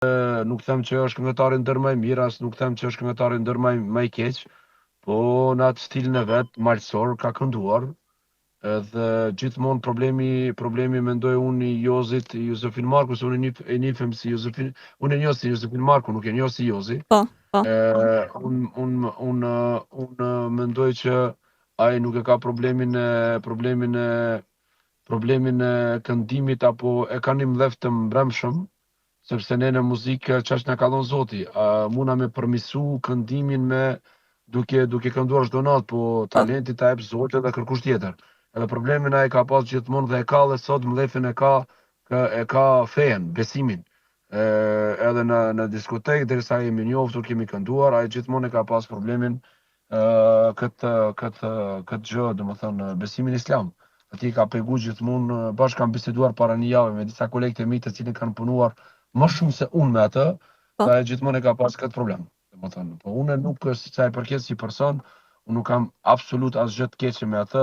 nuk them që është këngëtari ndër më i mirë, as nuk them që është këngëtari ndër më i keq, po në atë stilin e vet, malsor, ka kënduar. Edhe gjithmonë problemi mendoj unë i Jozit, i Josefin Markus, unë e nifem si Josefin, unë e njoh si Josefin Marku, nuk e njoh si Jozi. Po, po. Unë mendoj që ai nuk e ka problemin e këndimit, apo e ka një mlef të mbrëmshëm, sepse ne në muzikë çash na ka dhënë Zoti. Muna me përmisu këndimin me duke kënduar çdo natë, po talenti ta jep Zoti dhe kërkush tjetër. Edhe problemin ai ka pas gjithmonë dhe e ka dhe sot mlefin e ka fen, besimin. Edhe në diskotekë derisa jemi njoftur, kemi kënduar, ai gjithmonë e ka pas problemin këtë gjë, domethënë besimin islam. Ati ka pegu gjithmonë, bashkë kam biseduar para një jave me disa kolegë të mi të cilin kanë punuar më shumë se unë me atë, Po. dhe gjithmonë e ka pas këtë problem. Domethënë, po unë nuk është sa i përket si person, unë nuk kam absolut asgjë të keqe me atë.